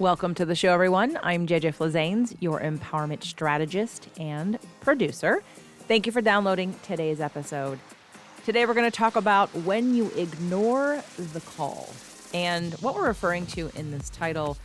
Welcome to the show, everyone. I'm JJ Flazanes, your empowerment strategist and producer. Thank you for downloading today's episode. Today, we're going to talk about when you ignore the call. And what we're referring to in this title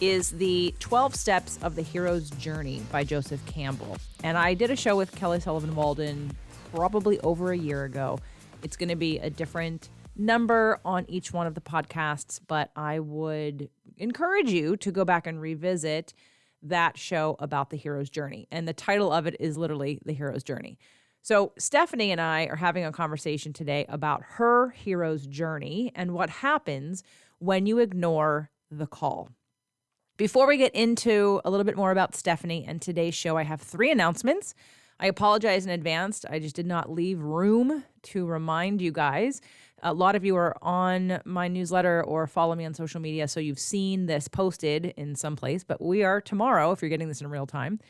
is the 12 Steps of the Hero's Journey by Joseph Campbell. And I did a show with Kelly Sullivan Walden probably over a year ago. It's going to be a different number on each one of the podcasts, but I would encourage you to go back and revisit that show about the hero's journey. And the title of it is literally The Hero's Journey. So Stephanie and I are having a conversation today about her hero's journey and what happens when you ignore the call. Before we get into a little bit more about Stephanie and today's show, I have 3 announcements. I apologize in advance. I just did not leave room to remind you guys. A lot of you are on my newsletter or follow me on social media, so you've seen this posted in some place. But we are tomorrow, if you're getting this in real time,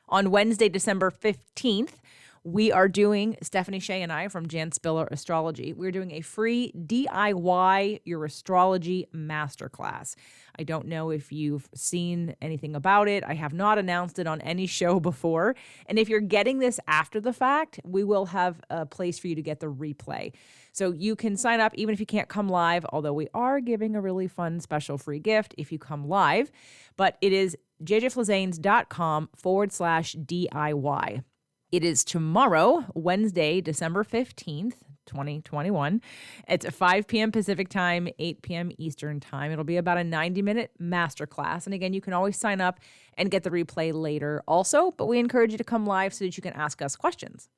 on Wednesday, December 15th, we are doing, Stephanie Shea and I from Jan Spiller Astrology, we're doing a free DIY Your Astrology Masterclass. I don't know if you've seen anything about it. I have not announced it on any show before. And if you're getting this after the fact, we will have a place for you to get the replay. So you can sign up even if you can't come live, although we are giving a really fun special free gift if you come live. But it is jjflazanes.com/DIY. It is tomorrow, Wednesday, December 15th, 2021. It's at 5 p.m. Pacific time, 8 p.m. Eastern time. It'll be about a 90-minute masterclass. And again, you can always sign up and get the replay later also, but we encourage you to come live so that you can ask us questions.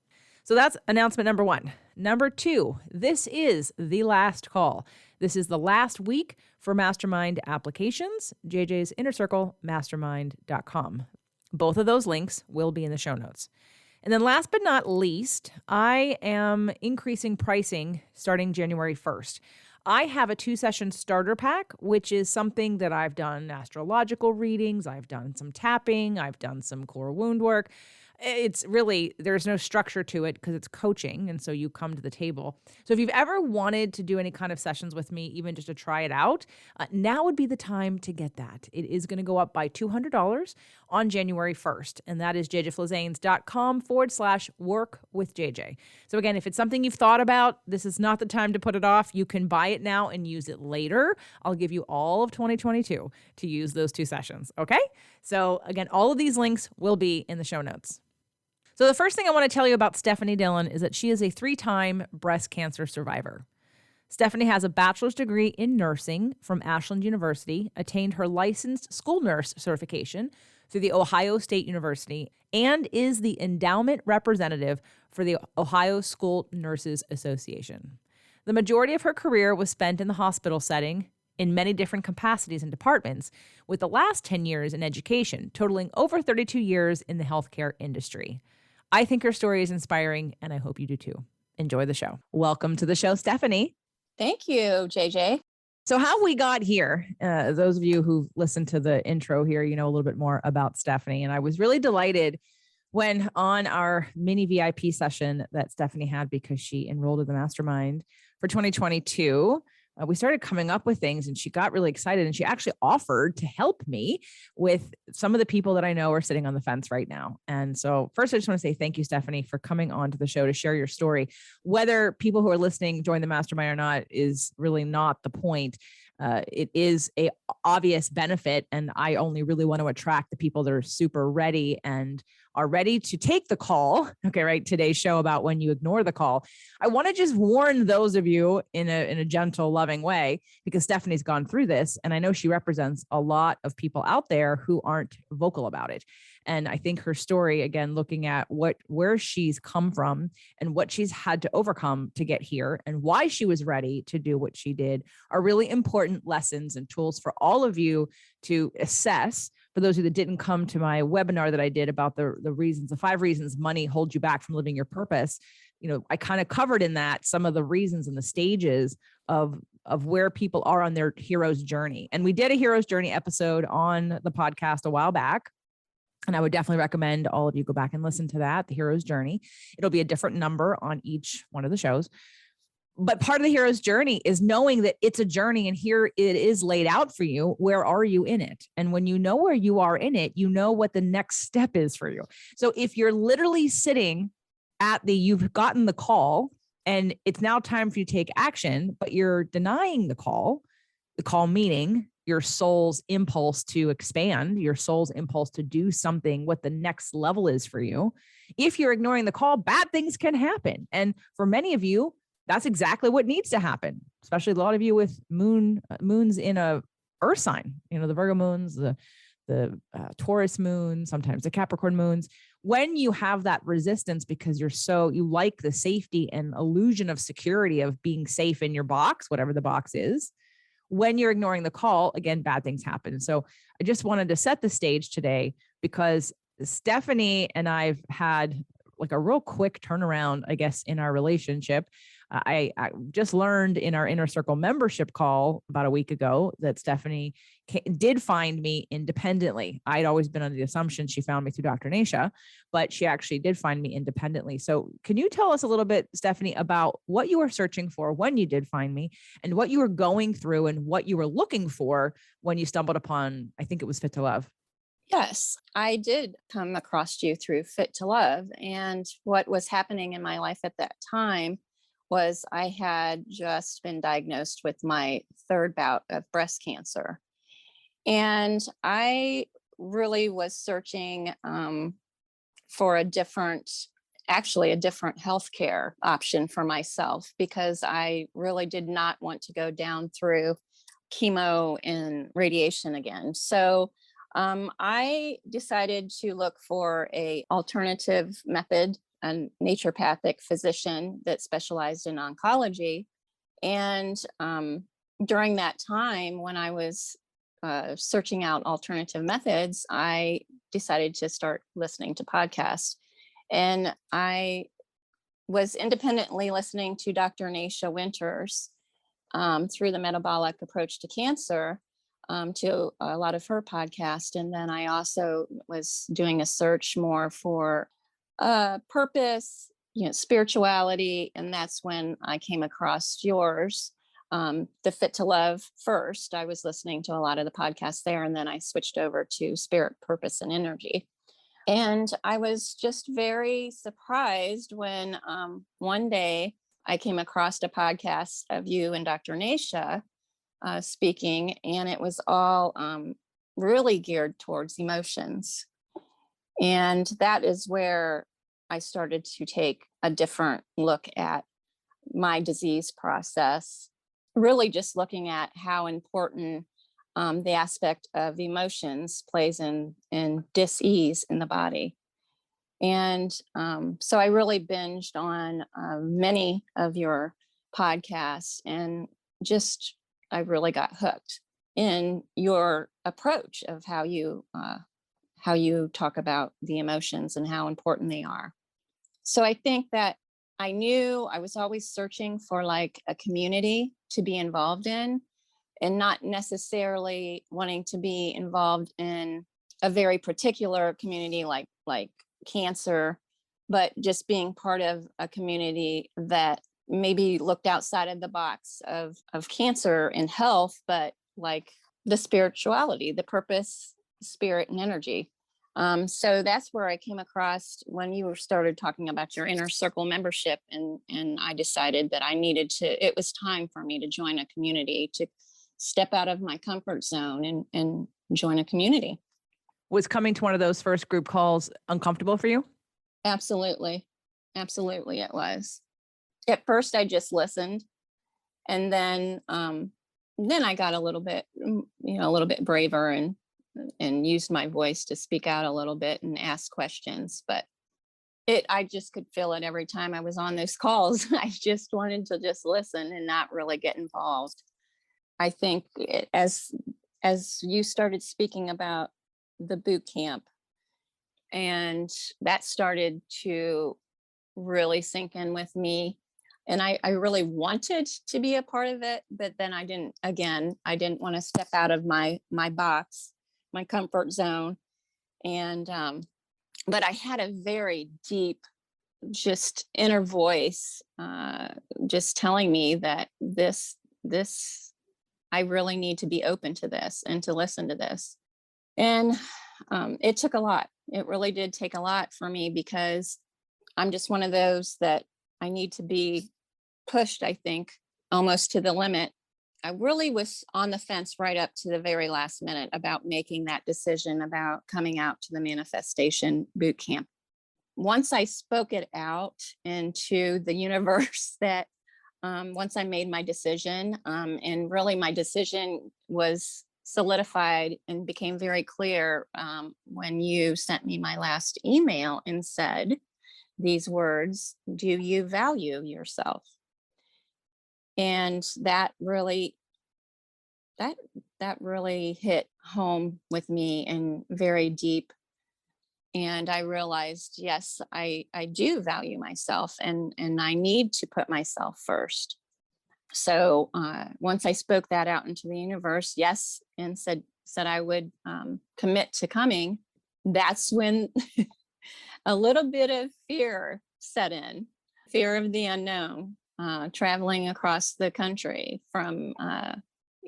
So that's announcement number 1. Number 2, this is the last call. This is the last week for Mastermind applications, JJ's Inner Circle, mastermind.com. Both of those links will be in the show notes. And then last but not least, I am increasing pricing starting January 1st. I have a 2-session starter pack, which is something that I've done astrological readings, I've done some tapping, I've done some core wound work. It's really, there's no structure to it because it's coaching, and so you come to the table. So if you've ever wanted to do any kind of sessions with me, even just to try it out, now would be the time to get that. It is going to go up by $200 on January 1st, and that is jjflazanes.com/work-with-JJ. So again, if it's something you've thought about, this is not the time to put it off. You can buy it now and use it later. I'll give you all of 2022 to use those 2 sessions, okay? So again, all of these links will be in the show notes. So the first thing I want to tell you about Stephanie Dillon is that she is a 3-time breast cancer survivor. Stephanie has a bachelor's degree in nursing from Ashland University, attained her licensed school nurse certification through the Ohio State University, and is the endowment representative for the Ohio School Nurses Association. The majority of her career was spent in the hospital setting in many different capacities and departments, with the last 10 years in education, totaling over 32 years in the healthcare industry. I think her story is inspiring, and I hope you do too. Enjoy the show. Welcome to the show, Stephanie. Thank you, JJ. So how we got here, those of you who've listened to the intro here, you know a little bit more about Stephanie. And I was really delighted when on our mini VIP session that Stephanie had, because she enrolled in the Mastermind for 2022, we started coming up with things and she got really excited, and she actually offered to help me with some of the people that I know are sitting on the fence right now. And so first, I just want to say thank you, Stephanie, for coming on to the show to share your story. Whether people who are listening join the Mastermind or not is really not the point. It is a obvious benefit, and I only really want to attract the people that are super ready and are ready to take the call. Okay, right. Today's show about when you ignore the call. I want to just warn those of you in a gentle, loving way, because Stephanie's gone through this, and I know she represents a lot of people out there who aren't vocal about it. And I think her story, again, looking at where she's come from and what she's had to overcome to get here and why she was ready to do what she did, are really important lessons and tools for all of you to assess. For those of you that didn't come to my webinar that I did about the reasons, the 5 reasons money holds you back from living your purpose, you know, I kind of covered in that some of the reasons and the stages of where people are on their hero's journey. And we did a hero's journey episode on the podcast a while back. And I would definitely recommend all of you go back and listen to that, the hero's journey. It'll be a different number on each one of the shows. But part of the hero's journey is knowing that it's a journey and here it is laid out for you. Where are you in it? And when you know where you are in it, you know what the next step is for you. So if you're literally sitting you've gotten the call and it's now time for you to take action, but you're denying the call meaning your soul's impulse to expand, your soul's impulse to do something, what the next level is for you. If you're ignoring the call, bad things can happen. And for many of you, that's exactly what needs to happen, especially a lot of you with moons in a earth sign, the Virgo moons, the Taurus moon, sometimes the Capricorn moons. When you have that resistance because you like the safety and illusion of security of being safe in your box, whatever the box is, when you're ignoring the call, again, bad things happen. So I just wanted to set the stage today because Stephanie and I've had like a real quick turnaround, I guess, in our relationship. I just learned in our Inner Circle membership call about a week ago that Stephanie did find me independently. I'd always been under the assumption she found me through Dr. Nasha, but she actually did find me independently. So can you tell us a little bit, Stephanie, about what you were searching for when you did find me and what you were going through and what you were looking for when you stumbled upon, I think it was Fit to Love? Yes, I did come across you through Fit to Love. And what was happening in my life at that time was I had just been diagnosed with my third bout of breast cancer. And I really was searching for a different healthcare option for myself because I really did not want to go down through chemo and radiation again. So I decided to look for a alternative method, a naturopathic physician that specialized in oncology. And during that time, when I was searching out alternative methods, I decided to start listening to podcasts. And I was independently listening to Dr. Nasha Winters through the Metabolic Approach to Cancer, to a lot of her podcast. And then I also was doing a search more for purpose, spirituality. And that's when I came across yours, the Fit to Love first. I was listening to a lot of the podcasts there, and then I switched over to Spirit, Purpose, and Energy. And I was just very surprised when one day I came across a podcast of you and Dr. Nasha speaking, and it was all really geared towards emotions. And that is where I started to take a different look at my disease process, really just looking at how important the aspect of emotions plays in dis-ease in the body. And so I really binged on many of your podcasts and I really got hooked in your approach of how you talk about the emotions and how important they are. So I think that I knew I was always searching for like a community to be involved in, and not necessarily wanting to be involved in a very particular community like cancer, but just being part of a community that maybe looked outside of the box of cancer and health, but like the spirituality, the purpose, spirit, and energy. So that's where I came across when you started talking about your Inner Circle membership, and I decided that it was time for me to join a community, to step out of my comfort zone and join a community. Was coming to one of those first group calls uncomfortable for you? Absolutely. Absolutely, it was. At first, I just listened, and then I got a little bit braver and used my voice to speak out a little bit and ask questions. But I just could feel it every time I was on those calls. I just wanted to just listen and not really get involved. I think as you started speaking about the boot camp, and that started to really sink in with me. And I really wanted to be a part of it, but then I didn't want to step out of my box, my comfort zone. And, but I had a very deep just inner voice, just telling me that this, I really need to be open to this and to listen to this. And it took a lot. It really did take a lot for me, because I'm just one of those that I need to be pushed, I think, almost to the limit. I really was on the fence right up to the very last minute about making that decision about coming out to the manifestation boot camp. Once I spoke it out into the universe, that once I made my decision, and really my decision was solidified and became very clear when you sent me my last email and said these words: do you value yourself? And that that really hit home with me and very deep. And I realized, yes, I do value myself, and I need to put myself first. So once I spoke that out into the universe, yes, and said I would commit to coming, that's when a little bit of fear set in, fear of the unknown, traveling across the country from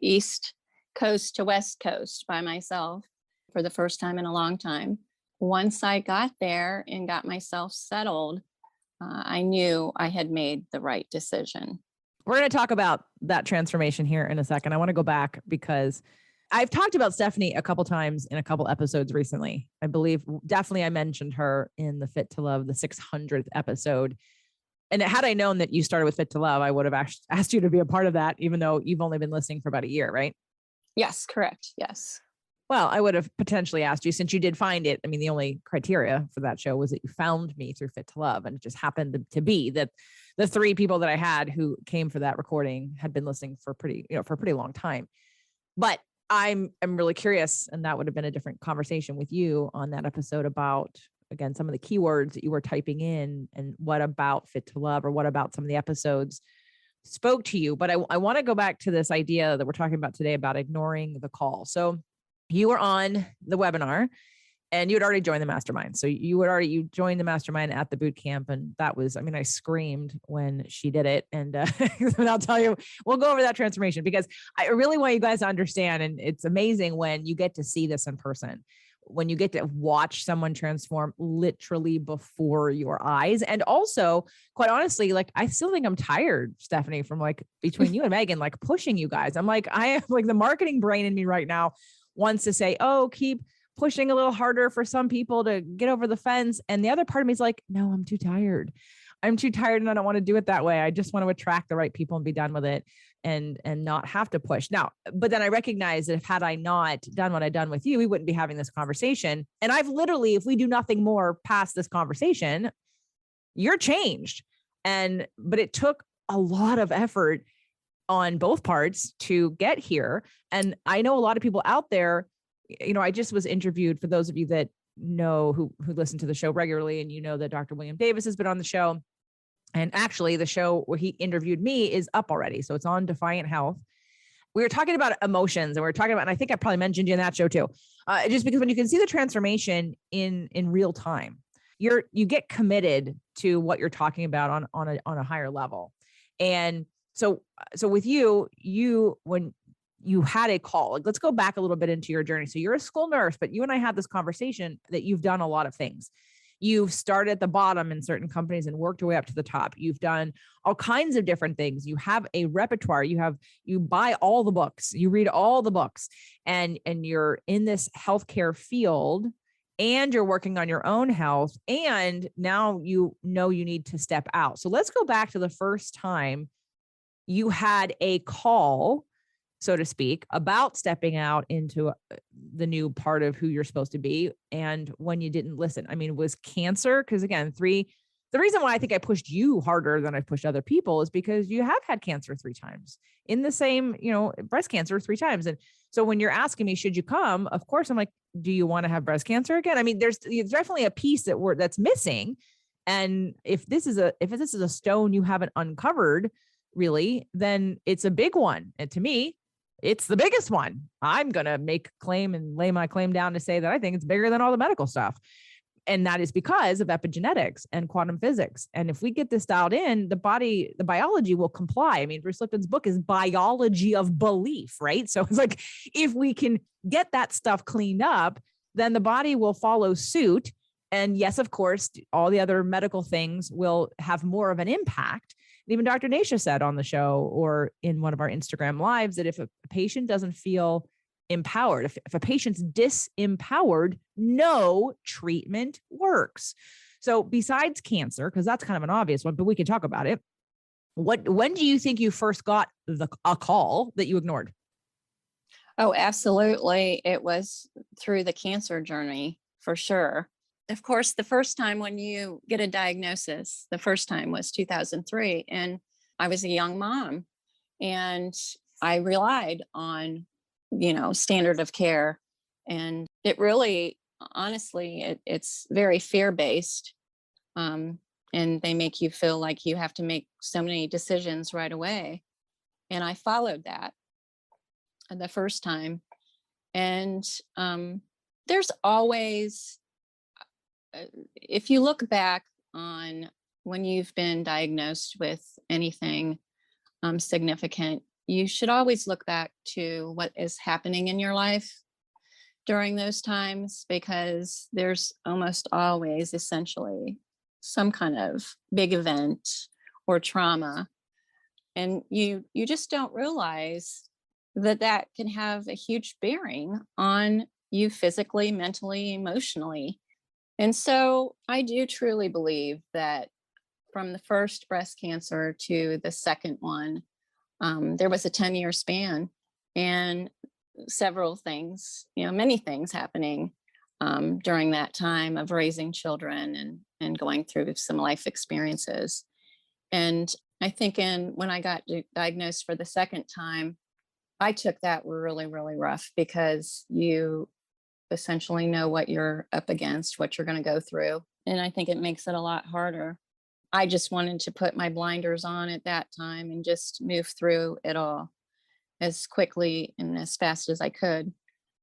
East Coast to West Coast by myself for the first time in a long time. Once I got there and got myself settled, I knew I had made the right decision. We're going to talk about that transformation here in a second. I want to go back because I've talked about Stephanie a couple times in a couple episodes recently. I believe definitely I mentioned her in the Fit to Love, the 600th episode. And had I known that you started with Fit to Love, I would have asked you to be a part of that, even though you've only been listening for about a year, right? Yes, correct. Yes. Well, I would have potentially asked you, since you did find it. I mean, the only criteria for that show was that you found me through Fit to Love. And it just happened to be that the three people that I had who came for that recording had been listening for for a pretty long time. But I'm really curious, and that would have been a different conversation with you on that episode about, again, some of the keywords that you were typing in, and what about Fit to Love, or what about some of the episodes spoke to you. But I want to go back to this idea that we're talking about today about ignoring the call. So you were on the webinar and you had already joined the mastermind. So you joined the mastermind at the boot camp. And that was, I mean, I screamed when she did it. And and I'll tell you, we'll go over that transformation, because I really want you guys to understand. And it's amazing when you get to see this in person, when you get to watch someone transform literally before your eyes. And also, quite honestly, like, I still think I'm tired, Stephanie, from like between you and Megan, like pushing you guys. I'm like, I have like the marketing brain in me right now wants to say, oh, keep pushing a little harder for some people to get over the fence. And the other part of me is like, no, I'm too tired. I'm too tired and I don't want to do it that way. I just want to attract the right people and be done with it and not have to push. Now, but then I recognize that if had I not done what I'd done with you, we wouldn't be having this conversation. And I've literally, if we do nothing more past this conversation, you're changed. But it took a lot of effort on both parts to get here. And I know a lot of people out there, I just was interviewed, for those of you that know who listen to the show regularly, and you know that Dr. William Davis has been on the show. And actually the show where he interviewed me is up already. So it's on Defiant Health. We were talking about emotions, and we were talking about, and I think I probably mentioned you in that show too, just because when you can see the transformation in real time, you get committed to what you're talking about on a higher level. And so with you, when you had a call, like, let's go back a little bit into your journey. So you're a school nurse, but you and I had this conversation that you've done a lot of things. You've started at the bottom in certain companies and worked your way up to the top. You've done all kinds of different things. You have a repertoire. You buy all the books, you read all the books, and you're in this healthcare field, and you're working on your own health. And now you know you need to step out. So let's go back to the first time you had a call, so to speak, about stepping out into the new part of who you're supposed to be, and when you didn't listen. I mean, was cancer? Because again, the reason why I think I pushed you harder than I pushed other people is because you have had cancer 3 times in the same, breast cancer 3 times. And so when you're asking me, should you come? Of course, I'm like, do you want to have breast cancer again? I mean, there's definitely a piece that's missing. And if this is a stone you haven't uncovered, really, then it's a big one. And to me, it's the biggest one. I'm going to make claim and lay my claim down to say that I think it's bigger than all the medical stuff. And that is because of epigenetics and quantum physics. And if we get this dialed in, the biology will comply. I mean, Bruce Lipton's book is Biology of Belief, right? So it's like, if we can get that stuff cleaned up, then the body will follow suit. And yes, of course, all the other medical things will have more of an impact. Even Dr. Nasha said on the show or in one of our Instagram lives that if a patient doesn't feel empowered, if a patient's disempowered, no treatment works. So besides cancer, because that's kind of an obvious one, but we can talk about it. When do you think you first got a call that you ignored? Oh, absolutely. It was through the cancer journey for sure. Of course, the first time when you get a diagnosis, the first time was 2003, and I was a young mom, and I relied on, standard of care. And it really, honestly, it's very fear-based. And they make you feel like you have to make so many decisions right away. And I followed that the first time. And there's always, if you look back on when you've been diagnosed with anything significant, you should always look back to what is happening in your life during those times, because there's almost always essentially some kind of big event or trauma. And you just don't realize that can have a huge bearing on you physically, mentally, emotionally. And so I do truly believe that from the first breast cancer to the second one, there was a 10-year span, and several things, many things happening during that time of raising children and going through some life experiences. And I think when I got diagnosed for the second time, I took that really, really rough, because you essentially know what you're up against, what you're going to go through. And I think it makes it a lot harder. I just wanted to put my blinders on at that time and just move through it all as quickly and as fast as I could.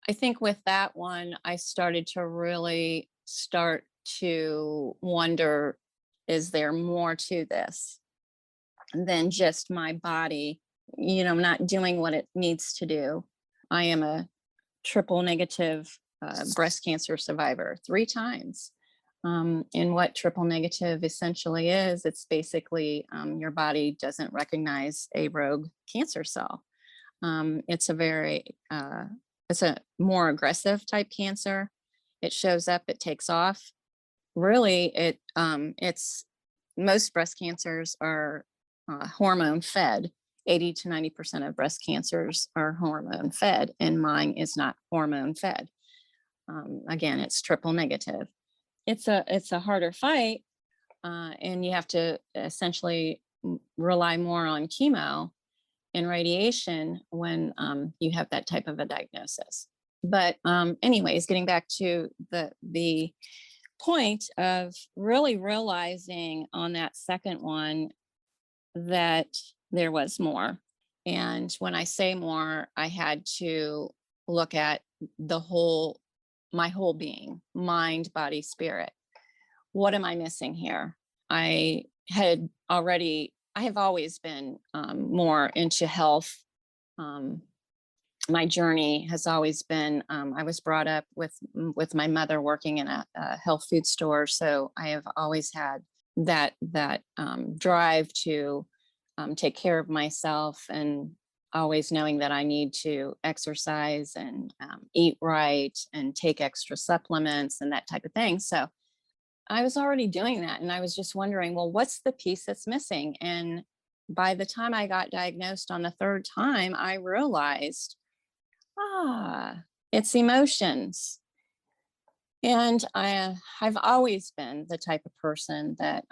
I think with that one, I started to really start to wonder, is there more to this than just my body, not doing what it needs to do? I am a triple negative breast cancer survivor 3 times. And what triple negative essentially is, it's basically your body doesn't recognize a rogue cancer cell. It's a more aggressive type cancer. It shows up, it takes off. Really, it's most breast cancers are hormone fed. 80 to 90% of breast cancers are hormone fed, and mine is not hormone fed. Again, it's triple negative. It's a harder fight, and you have to essentially rely more on chemo and radiation when you have that type of a diagnosis. But anyways, getting back to the point of really realizing on that second one that there was more. And when I say more, I had to look at my whole being, mind, body, spirit. What am I missing here? I have always been more into health. My journey has always been, I was brought up with my mother working in a health food store. So I have always had that drive to take care of myself, and always knowing that I need to exercise and eat right and take extra supplements and that type of thing. So I was already doing that. And I was just wondering, well, what's the piece that's missing? And by the time I got diagnosed on the third time, I realized, it's emotions. And I've always been the type of person that,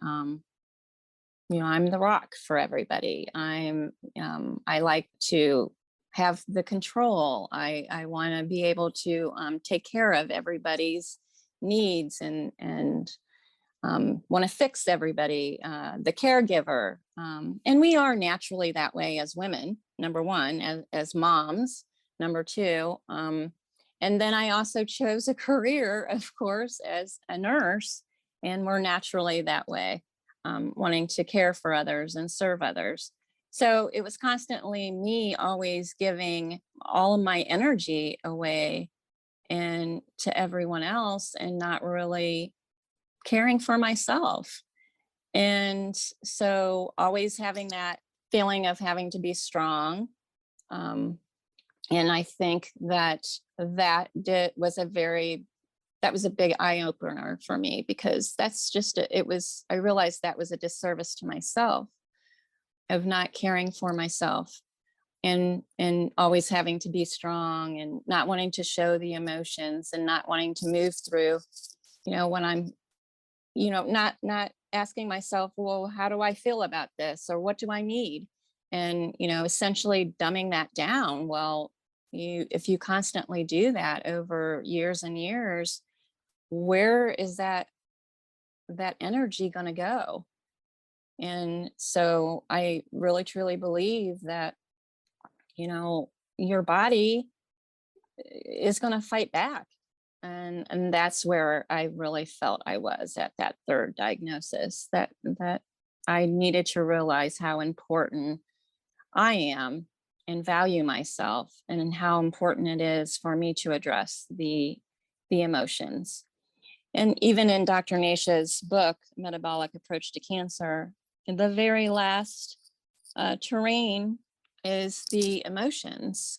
I'm the rock for everybody. I like to have the control. I want to be able to take care of everybody's needs and want to fix everybody, the caregiver. And we are naturally that way as women, number one, as moms, number two. And then I also chose a career, of course, as a nurse, and we're naturally that way, wanting to care for others and serve others. So it was constantly me always giving all of my energy away and to everyone else and not really caring for myself. And so always having that feeling of having to be strong. Um, and I think that that was a big eye opener for me, because I realized that was a disservice to myself, of not caring for myself and always having to be strong and not wanting to show the emotions and not wanting to move through, when I'm, not asking myself, well, how do I feel about this, or what do I need? And, essentially dumbing that down. Well, if you constantly do that over years and years, where is that energy going to go? And so I really truly believe that, your body is going to fight back. And that's where I really felt I was at that third diagnosis, that I needed to realize how important I am and value myself, and how important it is for me to address the emotions. And even in Dr. Nasha's book, Metabolic Approach to Cancer, in the very last terrain is the emotions.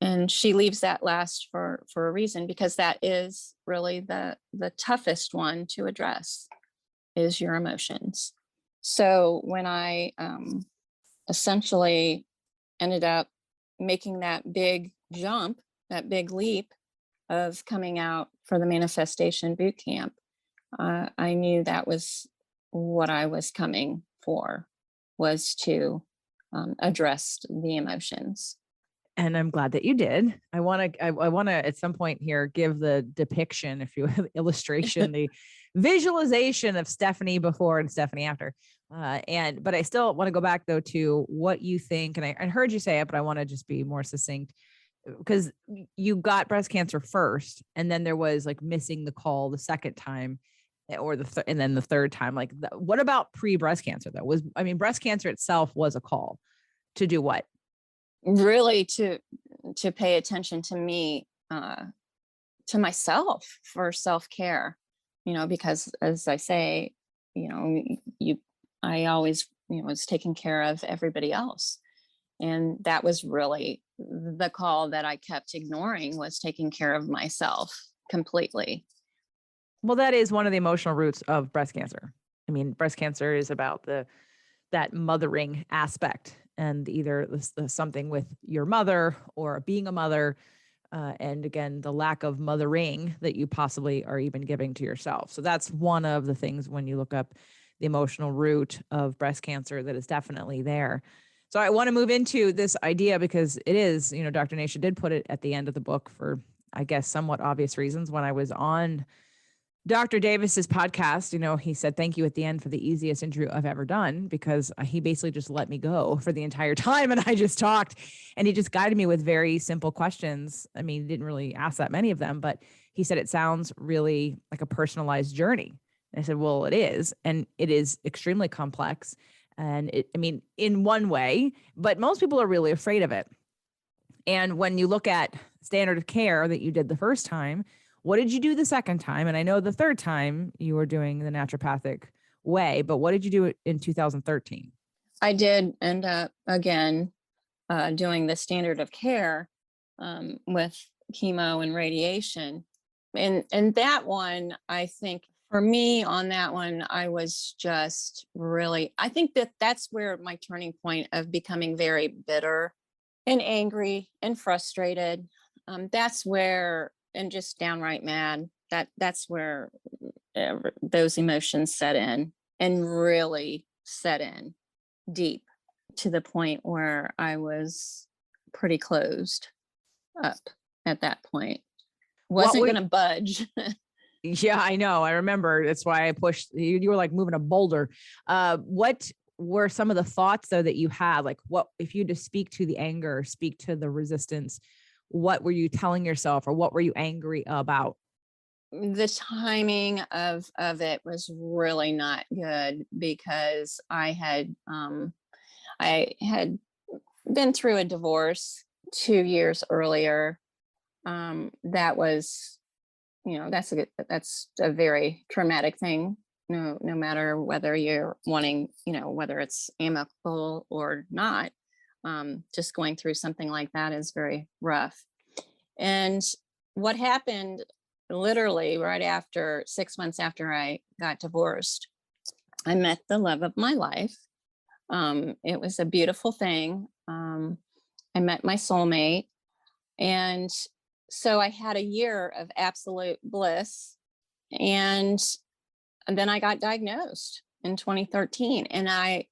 And she leaves that last for a reason, because that is really the toughest one to address, is your emotions. So when I essentially ended up making that big jump, that big leap of coming out for the manifestation boot camp, I knew that was what I was coming for, was to address the emotions. And I'm glad that you did. I want to at some point here give the depiction, if you will, illustration, the visualization of Stephanie before and Stephanie after. But I still want to go back though to what you think. And I heard you say it, but I want to just be more succinct, because you got breast cancer first, and then there was like missing the call the second time, or and then the third time. Like, what about pre-breast cancer though? Breast cancer itself was a call to do what? Really to pay attention to me, to myself, for self-care, because as I say, I always, was taking care of everybody else. And that was really the call that I kept ignoring, was taking care of myself completely. Well, that is one of the emotional roots of breast cancer. Breast cancer is about that mothering aspect, and either something with your mother or being a mother. And again, the lack of mothering that you possibly are even giving to yourself. So that's one of the things when you look up the emotional root of breast cancer that is definitely there. So I want to move into this idea, because it is, Dr. Nasha did put it at the end of the book for, I guess, somewhat obvious reasons. When I was on Dr. Davis's podcast, he said, thank you at the end for the easiest interview I've ever done, because he basically just let me go for the entire time. And I just talked, and he just guided me with very simple questions. He didn't really ask that many of them, but he said, it sounds really like a personalized journey. And I said, well, it is. And it is extremely complex. And in one way, but most people are really afraid of it. And when you look at standard of care that you did the first time, what did you do the second time? And I know the third time you were doing the naturopathic way, but what did you do in 2013? I did end up again doing the standard of care with chemo and radiation. And that one, I think for me on that one, I was just really, I think that's where my turning point of becoming very bitter and angry and frustrated. That's where, and just downright mad, that's where those emotions set in, and really set in deep, to the point where I was pretty closed up at that point. Wasn't going to budge. Yeah, I know. I remember. That's why I pushed. You were like moving a boulder. What were some of the thoughts though that you had? Like, what if you just speak to the anger, speak to the resistance? what were you telling yourself, or what were you angry about? The timing of it was really not good because I had been through a divorce 2 years earlier. That was, that's a very traumatic thing. No matter whether you're wanting, whether it's amicable or not, just going through something like that is very rough. And what happened literally right after 6 months after I got divorced, I met the love of my life. It was a beautiful thing. I met my soulmate. And so I had a year of absolute bliss. And then I got diagnosed in 2013. And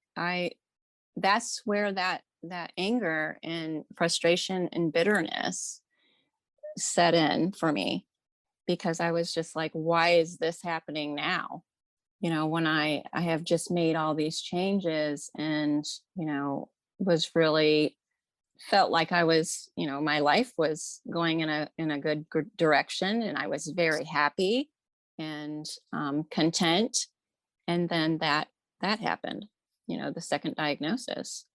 that's where that anger and frustration and bitterness set in for me, because I was just like, why is this happening now? When I have just made all these changes and, was really felt like I was, my life was going in a good direction, and I was very happy and content. And then that happened, the second diagnosis.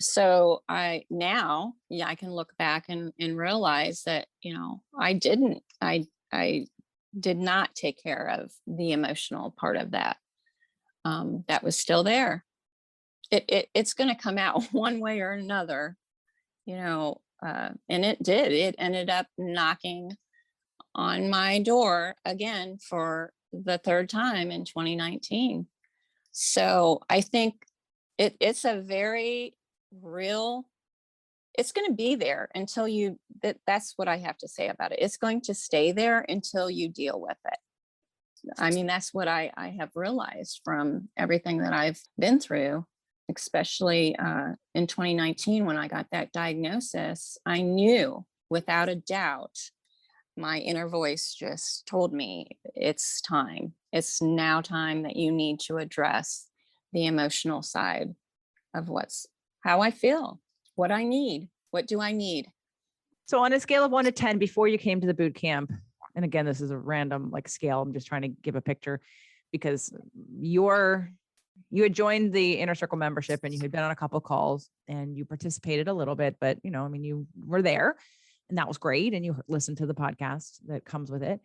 So I can look back and realize that, I did not take care of the emotional part of that. That was still there. It's going to come out one way or another, and it did. It ended up knocking on my door again for the third time in 2019. So I think it's a very real, it's going to be there until that's what I have to say about it. It's going to stay there until you deal with it. I mean, that's what I have realized from everything that I've been through, especially in 2019 when I got that diagnosis. I knew without a doubt, my inner voice just told me it's time. It's now time that you need to address the emotional side of how I feel, what I need, what do I need. So on a scale of 1 to 10, before you came to the boot camp, and again, this is a random scale, I'm just trying to give a picture, because you had joined the Inner Circle membership and you had been on a couple of calls and you participated a little bit, but you were there and that was great. And you listened to the podcast that comes with it.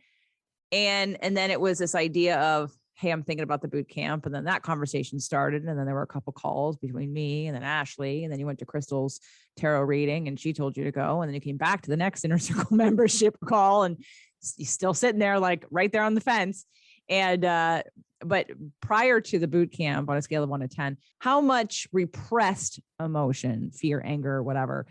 And then it was this idea of, hey, I'm thinking about the boot camp. And then that conversation started. And then there were a couple calls between me and then Ashley. And then you went to Crystal's tarot reading and she told you to go. And then you came back to the next Inner Circle membership call and you're still sitting there, right there on the fence. And, but prior to the boot camp, on a scale of 1 to 10, how much repressed emotion, fear, anger, whatever,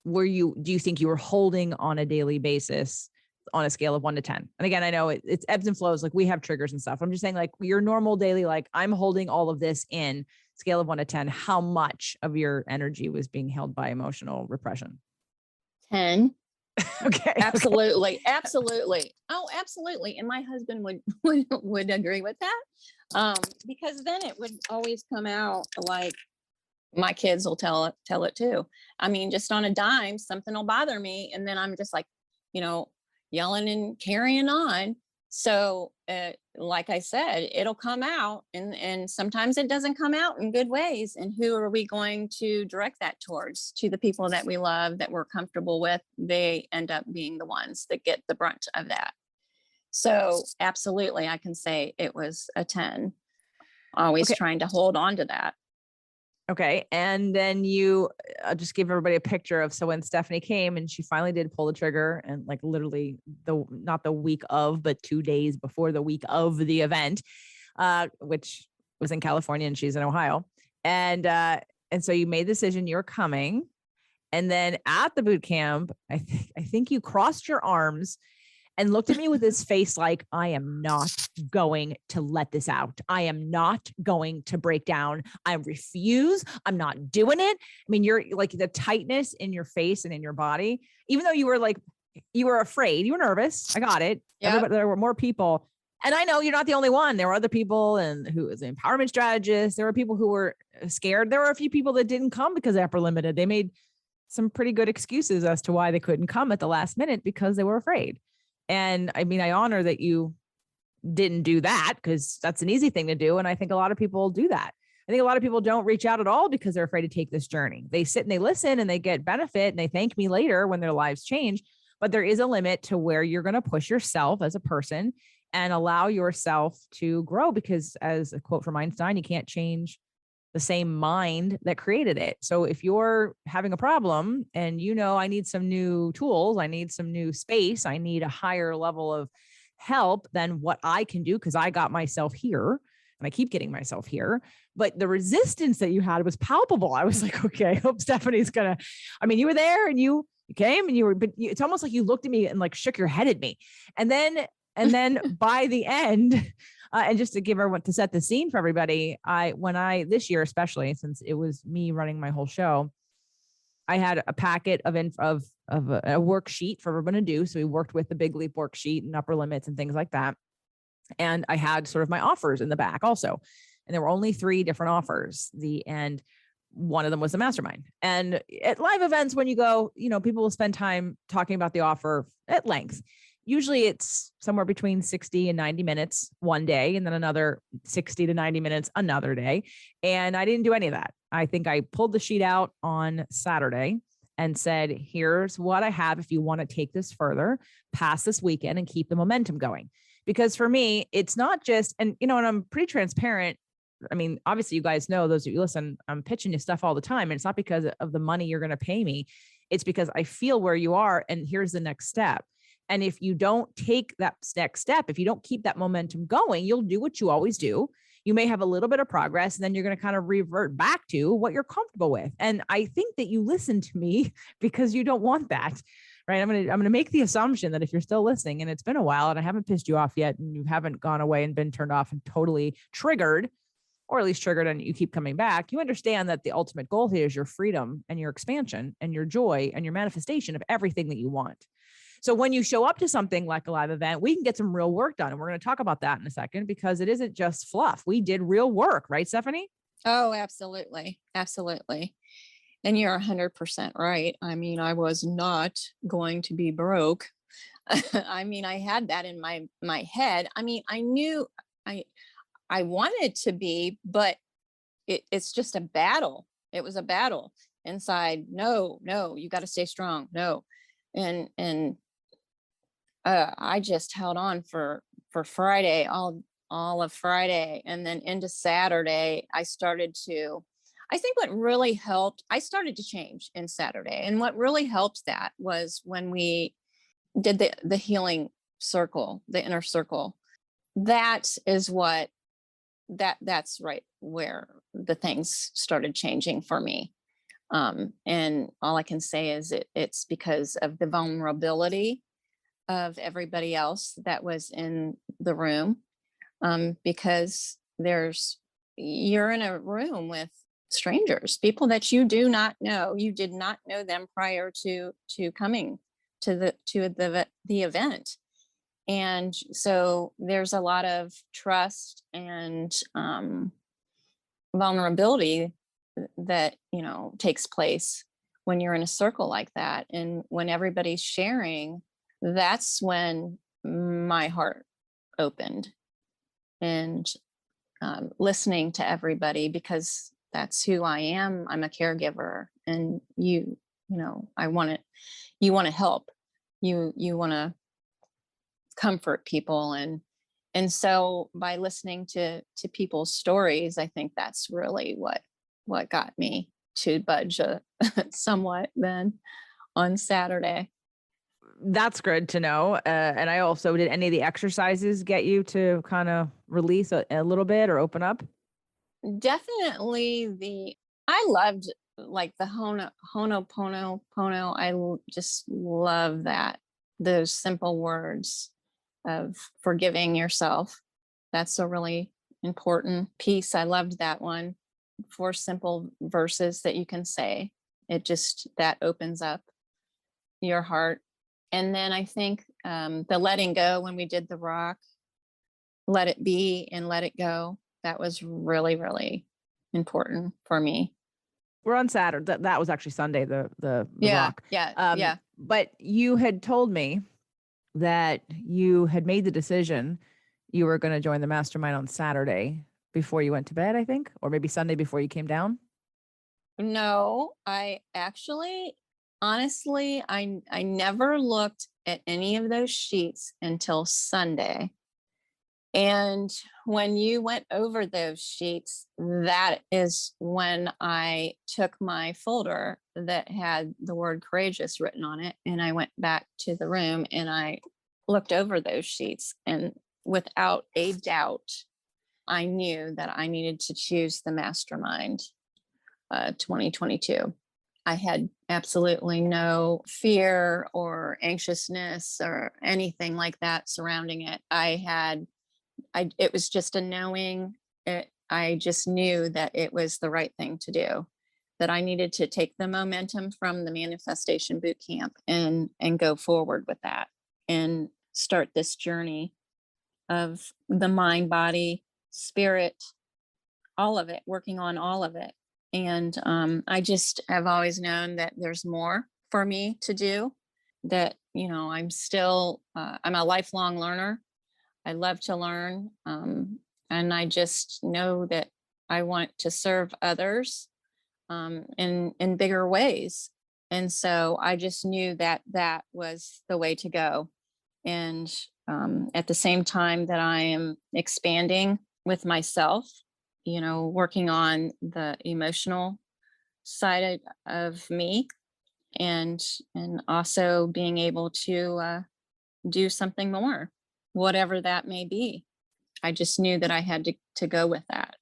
do you think you were holding on a daily basis on a scale of 1 to 10? And again, I know it's ebbs and flows. We have triggers and stuff. I'm just saying your normal daily, I'm holding all of this in, scale of 1 to 10, how much of your energy was being held by emotional repression? 10. Okay. Absolutely. Absolutely. Oh, absolutely. And my husband would agree with that. Because then it would always come out like my kids will tell it too. I mean, just on a dime, something will bother me. And then I'm just yelling and carrying on. So, like I said, it'll come out and sometimes it doesn't come out in good ways. And who are we going to direct that towards? To the people that we love, that we're comfortable with. They end up being the ones that get the brunt of that. So absolutely, I can say it was a 10, always trying to hold on to that. Okay. And then I'll just give everybody a picture of, so when Stephanie came and she finally did pull the trigger, and literally not the week of, but 2 days before the week of the event, which was in California and she's in Ohio. And so you made the decision, you're coming. And then at the boot camp, I think you crossed your arms and looked at me with this face like, I am not going to let this out. I am not going to break down. I refuse. I'm not doing it. I mean, you're the tightness in your face and in your body, even though you were afraid, you were nervous. I got it. Yep. There were more people. And I know you're not the only one. There were other people who was an empowerment strategist. There were people who were scared. There were a few people that didn't come because they upper limited. They made some pretty good excuses as to why they couldn't come at the last minute because they were afraid. And I mean, I honor that you didn't do that because that's an easy thing to do. And I think a lot of people do that. I think a lot of people don't reach out at all because they're afraid to take this journey. They sit and they listen and they get benefit and they thank me later when their lives change. But there is a limit to where you're going to push yourself as a person and allow yourself to grow, because as a quote from Einstein, you can't change the same mind that created it. So if you're having a problem and I need some new tools, I need some new space, I need a higher level of help than what I can do because I got myself here and I keep getting myself here. But the resistance that you had was palpable. I was like, okay, I hope Stephanie's gonna, you were there and you came and it's almost like you looked at me and like shook your head at me. And then by the end, and just to give everyone, to set the scene for everybody, this year, especially since it was me running my whole show, I had a packet of a worksheet for what we're going to do. So we worked with the Big Leap worksheet and upper limits and things like that. And I had sort of my offers in the back also. And there were only 3 different offers. And one of them was the mastermind. And at live events, when you go, people will spend time talking about the offer at length. Usually it's somewhere between 60 and 90 minutes one day, and then another 60 to 90 minutes another day. And I didn't do any of that. I think I pulled the sheet out on Saturday and said, here's what I have if you want to take this further past this weekend and keep the momentum going. Because for me, it's not just, and I'm pretty transparent. Obviously you guys know, those of you listen, I'm pitching you stuff all the time. And it's not because of the money you're going to pay me. It's because I feel where you are and here's the next step. And if you don't take that next step, if you don't keep that momentum going, you'll do what you always do. You may have a little bit of progress and then you're going to kind of revert back to what you're comfortable with. And I think that you listen to me because you don't want that, right? I'm going to make the assumption that if you're still listening and it's been a while and I haven't pissed you off yet and you haven't gone away and been turned off and totally triggered, or at least triggered, and you keep coming back, you understand that the ultimate goal here is your freedom and your expansion and your joy and your manifestation of everything that you want. So when you show up to something like a live event, we can get some real work done. And we're going to talk about that in a second, because it isn't just fluff. We did real work, right, Stephanie? Oh, absolutely. Absolutely. And you're 100% right. I was not going to be broke. I had that in my head. I knew I wanted to be, but it's just a battle. It was a battle inside. No, you got to stay strong. No. And I just held on for Friday, all of Friday, and then into Saturday. I think what really helped, I started to change in Saturday. And what really helped that was when we did the healing circle, the inner circle. That is that's right where the things started changing for me. And all I can say is it's because of the vulnerability of everybody else that was in the room. Because you're in a room with strangers, people that you do not know. You did not know them prior to coming to the event. And so there's a lot of trust and vulnerability that takes place when you're in a circle like that. And when everybody's sharing, that's when my heart opened, and listening to everybody, because that's who I am. I'm a caregiver, and you want to help, you want to comfort people. And so by listening to people's stories, I think that's really what got me to budge somewhat then on Saturday. That's good to know. And I also, did any of the exercises get you to kind of release a little bit or open up? Definitely I loved like the Ho'oponopono. Just love that. Those simple words of forgiving yourself. That's a really important piece. I loved that one. 4 simple verses that you can say. That opens up your heart. And then I think the letting go, when we did the rock, let it be and let it go. That was really, really important for me. we're on Saturday. That was actually Sunday, the Yeah, rock. yeah. But you had told me that you had made the decision you were going to join the mastermind on Saturday before you went to bed, I think, or maybe Sunday before you came down. No, I actually, honestly, I never looked at any of those sheets until Sunday. And when you went over those sheets, that is when I took my folder that had the word courageous written on it. And I went back to the room and I looked over those sheets. And without a doubt, I knew that I needed to choose the mastermind 2022. I had absolutely no fear or anxiousness or anything like that surrounding it. It was just a knowing. I just knew that it was the right thing to do, that I needed to take the momentum from the manifestation boot camp and go forward with that and start this journey of the mind, body, spirit, all of it, working on all of it. And I just have always known that there's more for me to do, that, I'm a lifelong learner. I love to learn. And I just know that I want to serve others in bigger ways. And so I just knew that that was the way to go. And at the same time that I am expanding with myself, working on the emotional side of me, and also being able to do something more, whatever that may be. I just knew that I had to go with that.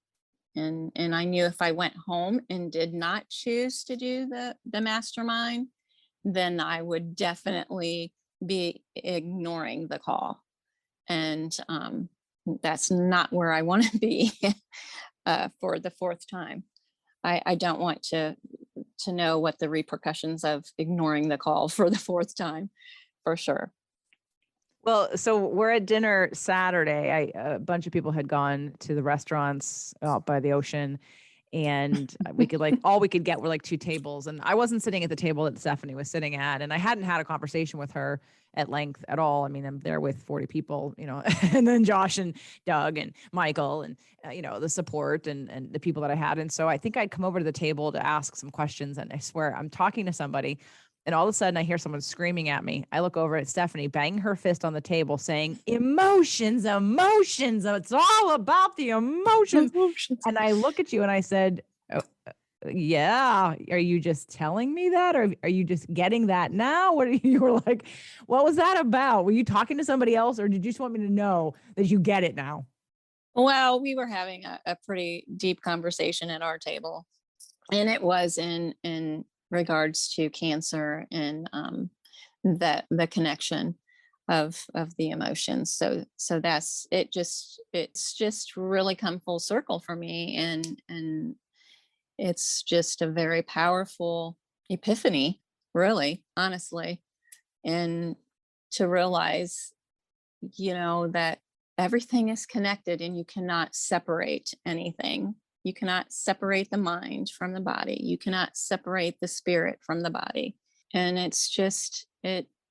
And I knew if I went home and did not choose to do the mastermind, then I would definitely be ignoring the call. And that's not where I want to be for the fourth time. I don't want to know what the repercussions of ignoring the call for the fourth time, for sure. Well, so we're at dinner Saturday. A bunch of people had gone to the restaurants out by the ocean, and we could all we could get were like two tables. And I wasn't sitting at the table that Stephanie was sitting at, and I hadn't had a conversation with her at length at all. I mean, I'm there with 40 people, and then Josh and Doug and Michael and, the support and the people that I had. And so I think I'd come over to the table to ask some questions, and I swear I'm talking to somebody. And all of a sudden I hear someone screaming at me. I look over at Stephanie, banging her fist on the table saying, emotions, emotions. It's all about the emotions. And I look at you and I said, oh, yeah, are you just telling me that? Or are you just getting that now? You were like, what was that about? Were you talking to somebody else, or did you just want me to know that you get it now? Well, we were having a pretty deep conversation at our table, and it was in regards to cancer and the connection of the emotions. So that's it. It's just really come full circle for me, and it's just a very powerful epiphany, really, honestly, and to realize, that everything is connected and you cannot separate anything. You cannot separate the mind from the body. You cannot separate the spirit from the body. And it's just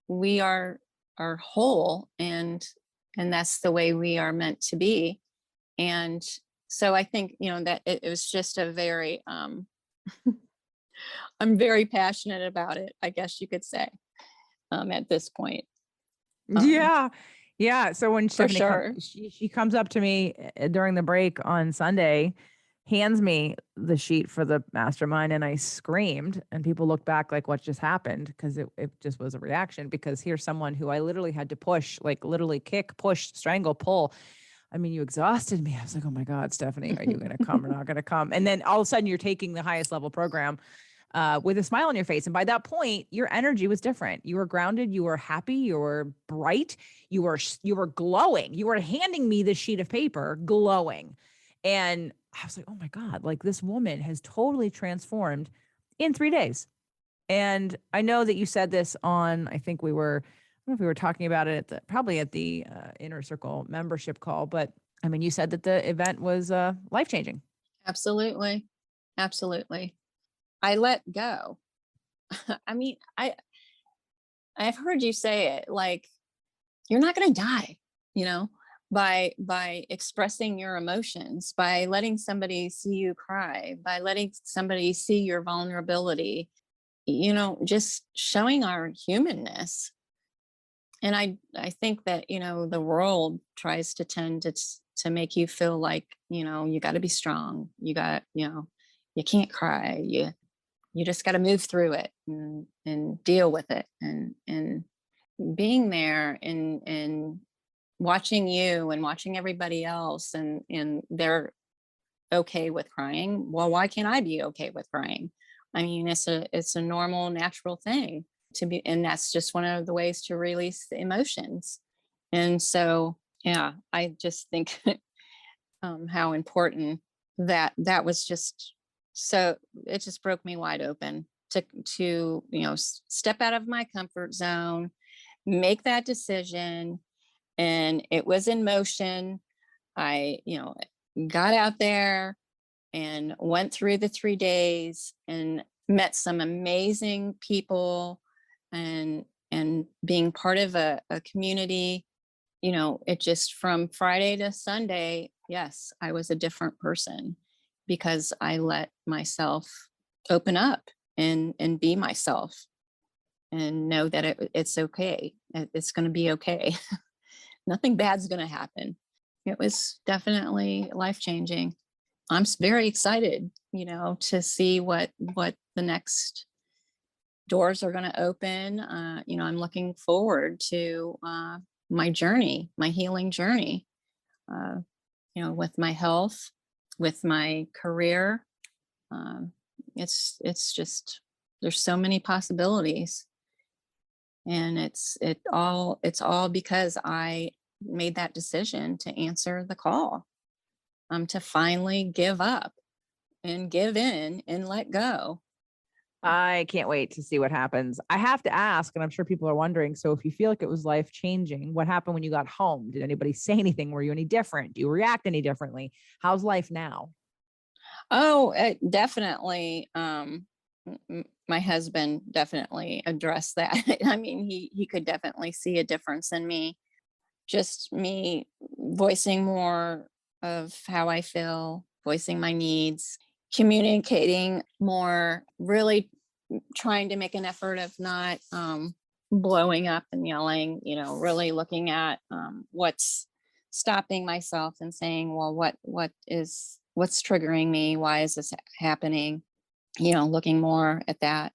we are whole, and that's the way we are meant to be. And so I think, that it was just a very I'm very passionate about it, I guess you could say, at this point. Yeah. Yeah. So when For Stephanie sure. she comes up to me during the break on Sunday, hands me the sheet for the mastermind, and I screamed, and people looked back like, what just happened? Because it just was a reaction, because here's someone who I literally had to push, like literally kick, push, strangle, pull. I mean, you exhausted me. I was like, oh my God, Stephanie, are you going to come or not going to come? And then all of a sudden you're taking the highest level program with a smile on your face. And by that point, your energy was different. You were grounded. You were happy. You were bright. You were glowing. You were handing me this sheet of paper, glowing. And I was like, oh my God, like this woman has totally transformed in 3 days. And I know that you said this on, I think I don't know if we were talking about it probably at the Inner Circle membership call, but I mean, you said that the event was life-changing. Absolutely. Absolutely. I let go. I mean, I've heard you say it, like, you're not going to die, you know, by expressing your emotions, by letting somebody see you cry, by letting somebody see your vulnerability, just showing our humanness. And I think that, the world tries to tend to make you feel like, you got to be strong. You can't cry. You just got to move through it and deal with it. And being there and watching you and watching everybody else, and they're okay with crying. Well, why can't I be okay with crying? I mean, it's a normal, natural thing to be, and that's just one of the ways to release the emotions. And so, yeah, I just think how important that was. Just so it just broke me wide open to step out of my comfort zone, make that decision, and it was in motion. I got out there and went through the 3 days and met some amazing people, and being part of a community. It just, from Friday to Sunday, yes, I was a different person because I let myself open up and be myself and know that it's okay. It's going to be okay. Nothing bad's going to happen. It was definitely life changing. I'm very excited, to see what the next doors are going to open. I'm looking forward to my journey, my healing journey, uh, with my health, with my career. It's just, there's so many possibilities, and it's all because I made that decision to answer the call, to finally give up and give in and let go. I can't wait to see what happens. I have to ask, and I'm sure people are wondering. So if you feel like it was life changing, what happened when you got home? Did anybody say anything? Were you any different? Do you react any differently? How's life now? Oh, definitely. My husband definitely addressed that. I mean, he could definitely see a difference in me. Just me voicing more of how I feel, voicing my needs, communicating more, really trying to make an effort of not blowing up and yelling, really looking at what's stopping myself and saying, well, what's triggering me? Why is this happening? Looking more at that.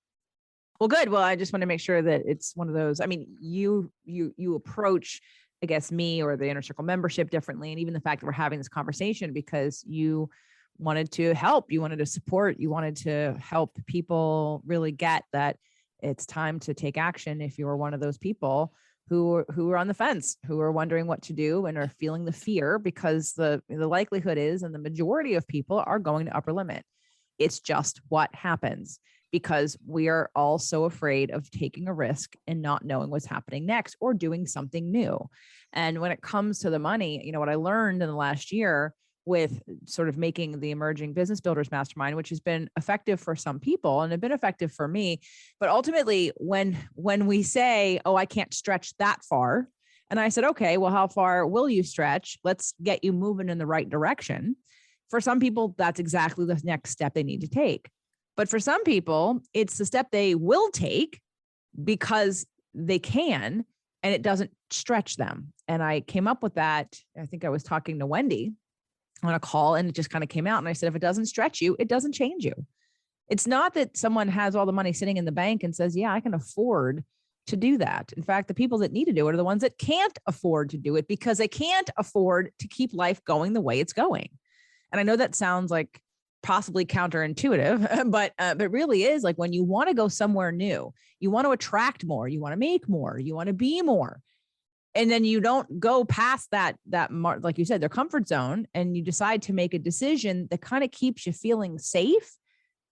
Well, good. Well, I just want to make sure that it's one of those. I mean, you approach, I guess, me or the Inner Circle membership differently, and even the fact that we're having this conversation because you wanted to help, you wanted to support, you wanted to help people really get that it's time to take action. If you're one of those people who are on the fence, who are wondering what to do and are feeling the fear, because the likelihood is, and the majority of people are going to upper limit. It's just what happens because we are all so afraid of taking a risk and not knowing what's happening next or doing something new. And when it comes to the money, what I learned in the last year with sort of making the Emerging Business Builders Mastermind, which has been effective for some people and have been effective for me. But ultimately, when we say, oh, I can't stretch that far. And I said, okay, well, how far will you stretch? Let's get you moving in the right direction. For some people, that's exactly the next step they need to take. But for some people, it's the step they will take because they can, and it doesn't stretch them. And I came up with that. I think I was talking to Wendy on a call, and it just kind of came out. And I said, if it doesn't stretch you, it doesn't change you. It's not that someone has all the money sitting in the bank and says, yeah, I can afford to do that. In fact, the people that need to do it are the ones that can't afford to do it because they can't afford to keep life going the way it's going. And I know that sounds like possibly counterintuitive, but it really is. Like when you want to go somewhere new, you want to attract more, you want to make more, you want to be more. And then you don't go past that, like you said, their comfort zone, and you decide to make a decision that kind of keeps you feeling safe.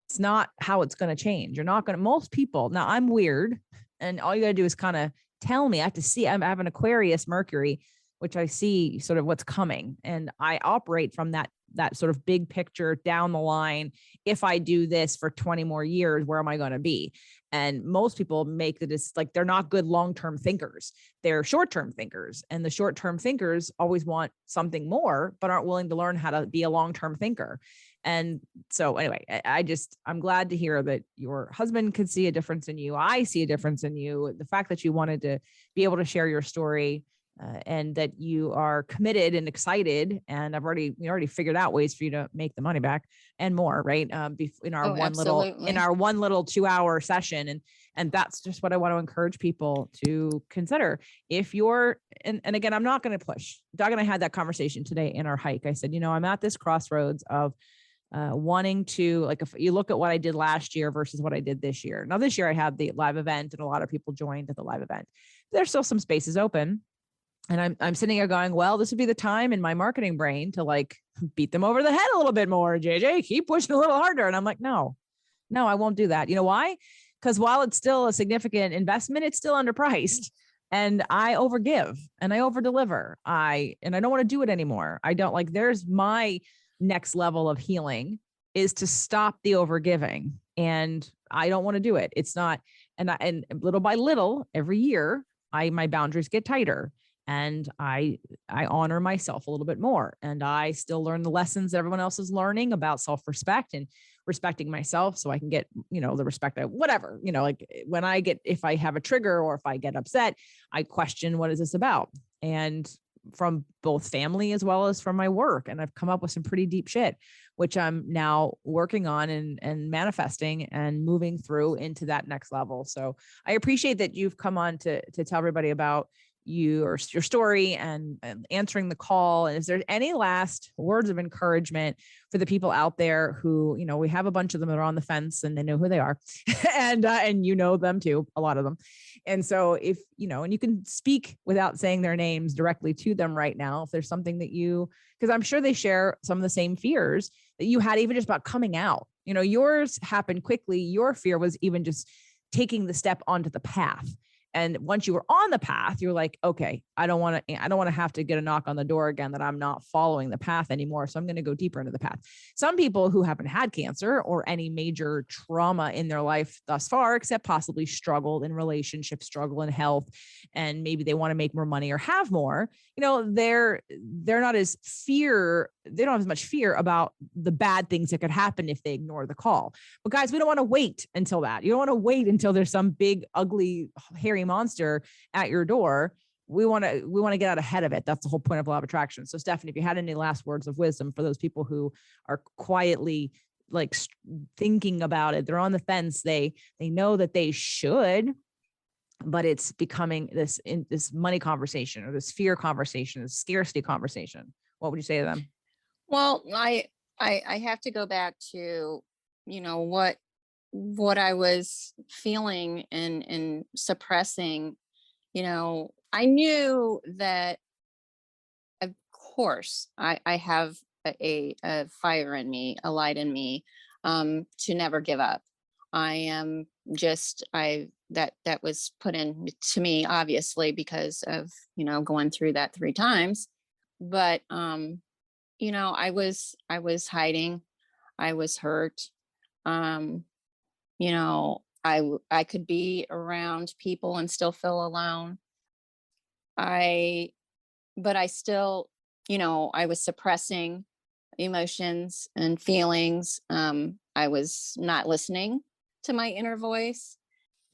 It's not how it's going to change. You're not going to, most people, now I'm weird, and all you got to do is kind of tell me. I have to see, I have an Aquarius Mercury, which I see sort of what's coming. And I operate from that that sort of big picture down the line. If I do this for 20 more years, where am I going to be? And most people make like, they're not good long-term thinkers. They're short-term thinkers, and the short-term thinkers always want something more, but aren't willing to learn how to be a long-term thinker. And so anyway, I'm glad to hear that your husband could see a difference in you. I see a difference in you. The fact that you wanted to be able to share your story, and that you are committed and excited. And we already figured out ways for you to make the money back and more, right? In our one little 2-hour session. And that's just what I want to encourage people to consider. If you're, and again, I'm not going to push. Doug and I had that conversation today in our hike. I said, I'm at this crossroads of wanting to, like, if you look at what I did last year versus what I did this year. Now, this year I had the live event and a lot of people joined at the live event. There's still some spaces open. And I'm sitting here going, well, this would be the time in my marketing brain to like beat them over the head a little bit more. JJ, keep pushing a little harder. And I'm like, no, I won't do that. You know why? Because while it's still a significant investment, it's still underpriced. And I overgive and I overdeliver. I don't want to do it anymore. I don't like, there's my next level of healing is to stop the overgiving. And I don't want to do it. It's not, and little by little, every year, my boundaries get tighter. And I honor myself a little bit more. And I still learn the lessons that everyone else is learning about self-respect and respecting myself so I can get, the respect whatever, like if I have a trigger or if I get upset, I question, what is this about? And from both family as well as from my work. And I've come up with some pretty deep shit, which I'm now working on and manifesting and moving through into that next level. So I appreciate that you've come on to tell everybody about your story and answering the call. And is there any last words of encouragement for the people out there who, we have a bunch of them that are on the fence and they know who they are and them too, a lot of them. And so if, and you can speak without saying their names directly to them right now, if there's something that because I'm sure they share some of the same fears that you had, even just about coming out, yours happened quickly. Your fear was even just taking the step onto the path. And once you were on the path, you're like, okay, I don't want to have to get a knock on the door again that I'm not following the path anymore. So I'm going to go deeper into the path. Some people who haven't had cancer or any major trauma in their life thus far, except possibly struggled in relationships, struggle in health, and maybe they want to make more money or have more, they're not they don't have as much fear about the bad things that could happen if they ignore the call. But guys, we don't want to wait until that. You don't want to wait until there's some big, ugly, hairy monster at your door. We want to get out ahead of it. That's the whole point of law of attraction. So Stephanie, if you had any last words of wisdom for those people who are quietly like thinking about it, they're on the fence. They know that they should, but it's becoming this money conversation or this fear conversation, this scarcity conversation. What would you say to them? Well, I have to go back to, what I was feeling and suppressing. I knew that, of course, I have a fire in me, a light in me, to never give up. I am that was put in to me, obviously, because of, going through that 3 times. But, I was hiding. I was hurt. I could be around people and still feel alone. But I still, I was suppressing emotions and feelings. I was not listening to my inner voice.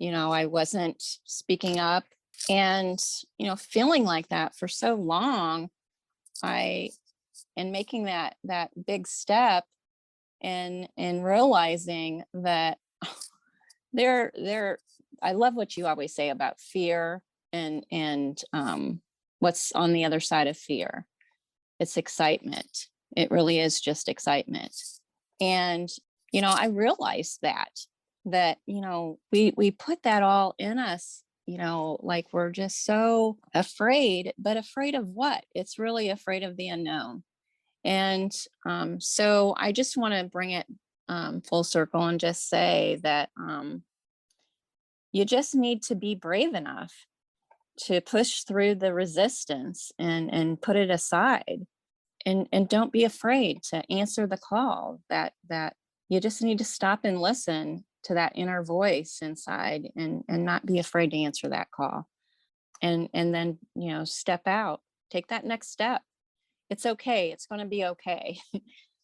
I wasn't speaking up, and, feeling like that for so long, and making that big step and realizing that I love what you always say about fear and what's on the other side of fear. It's excitement. It really is just excitement. And, I realized that, we put that all in us, like we're just so afraid, but afraid of what? It's really afraid of the unknown. And so I just want to bring it full circle and just say that you just need to be brave enough to push through the resistance and put it aside and don't be afraid to answer the call. That you just need to stop and listen to that inner voice inside, and not be afraid to answer that call. And then, step out, take that next step. It's okay. It's going to be okay.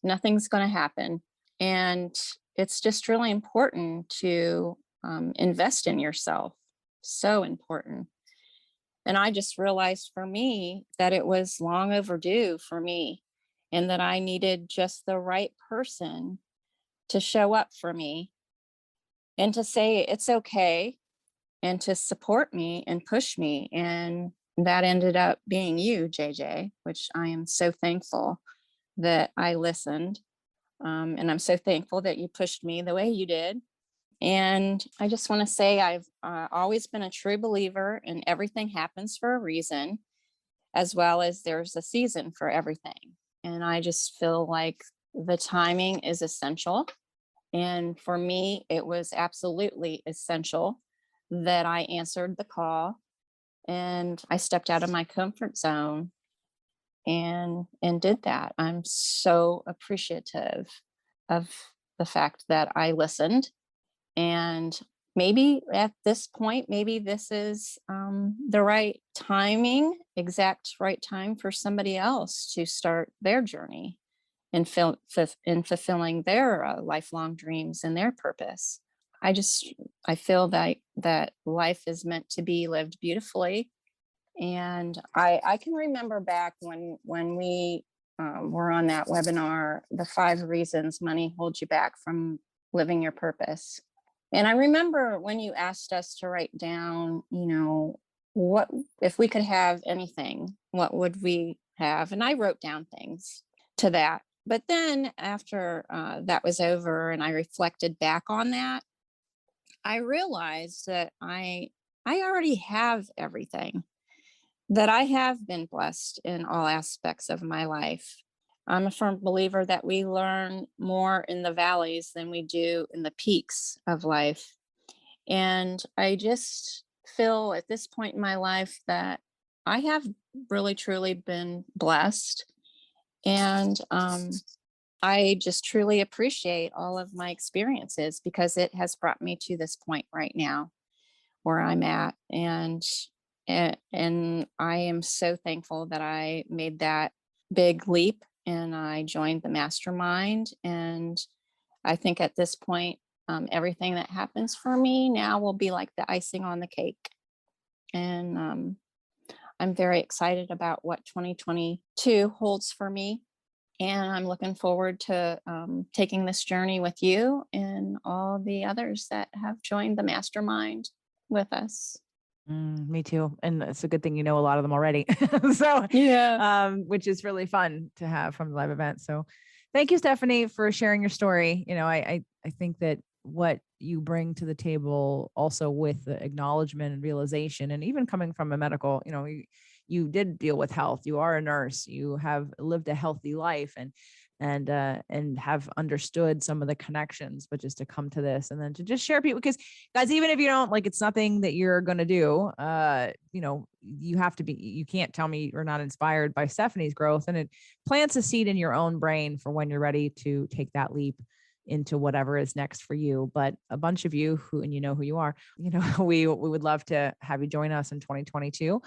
Nothing's going to happen. And it's just really important to invest in yourself. So important. And I just realized for me that it was long overdue for me, and that I needed just the right person to show up for me and to say it's okay, and to support me and push me. And that ended up being you, JJ, which I am so thankful that I listened. And I'm so thankful that you pushed me the way you did. And I just want to say I've always been a true believer in everything happens for a reason, as well as there's a season for everything. And I just feel like the timing is essential. And for me, it was absolutely essential that I answered the call, and I stepped out of my comfort zone and did that. I'm so appreciative of the fact that I listened. And maybe at this point, maybe this is the right timing, exact right time for somebody else to start their journey in fulfilling their lifelong dreams and their purpose. I feel that life is meant to be lived beautifully. And I can remember back when we were on that webinar, the 5 reasons money holds you back from living your purpose. And I remember when you asked us to write down, what if we could have anything, what would we have? And I wrote down things to that. But then after that was over and I reflected back on that, I realized that I already have everything, that I have been blessed in all aspects of my life. I'm a firm believer that we learn more in the valleys than we do in the peaks of life. And I just feel at this point in my life that I have really truly been blessed. And I just truly appreciate all of my experiences, because it has brought me to this point right now where I'm at. And I am so thankful that I made that big leap and I joined the mastermind. And I think at this point, everything that happens for me now will be like the icing on the cake. And I'm very excited about what 2022 holds for me. And I'm looking forward to taking this journey with you and all the others that have joined the mastermind with us. Me too. And it's a good thing you know a lot of them already. So, Yeah. which is really fun to have from the live event. So thank you, Stephanie, for sharing your story. I think that what you bring to the table also with the acknowledgement and realization, and even coming from a medical, you did deal with health. You are a nurse. You have lived a healthy life and have understood some of the connections, but just to come to this and then to just share people, because guys, even if you don't like, it's nothing that you're going to do, you have to be, you can't tell me you're not inspired by Stephanie's growth, and it plants a seed in your own brain for when you're ready to take that leap into whatever is next for you. But a bunch of you who, and you know who you are, we would love to have you join us in 2022,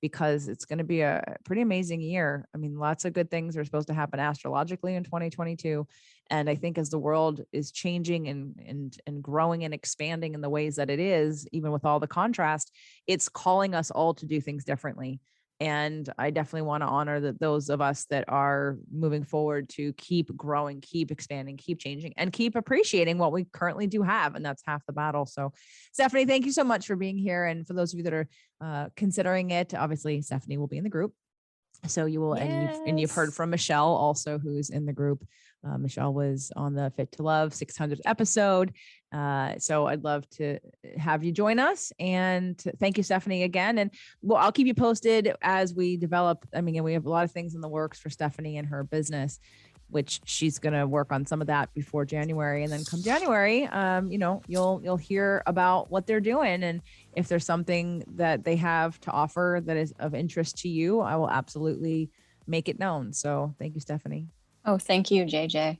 because it's going to be a pretty amazing year. I mean, lots of good things are supposed to happen astrologically in 2022. And I think as the world is changing and growing and expanding in the ways that it is, even with all the contrast, it's calling us all to do things differently. And I definitely want to honor that those of us that are moving forward to keep growing, keep expanding, keep changing, and keep appreciating what we currently do have. And that's half the battle. So Stephanie, thank you so much for being here. And for those of you that are considering it, obviously Stephanie will be in the group. So you will, Yes. and you've heard from Michelle also, who's in the group. Michelle was on the Fit to Love 600th episode. So I'd love to have you join us. And thank you, Stephanie, again. And well, I'll keep you posted as we develop. I mean, we have a lot of things in the works for Stephanie and her business, which she's going to work on some of that before January. And then come January, you'll hear about what they're doing. And if there's something that they have to offer that is of interest to you, I will absolutely make it known. So thank you, Stephanie. Oh, thank you, JJ.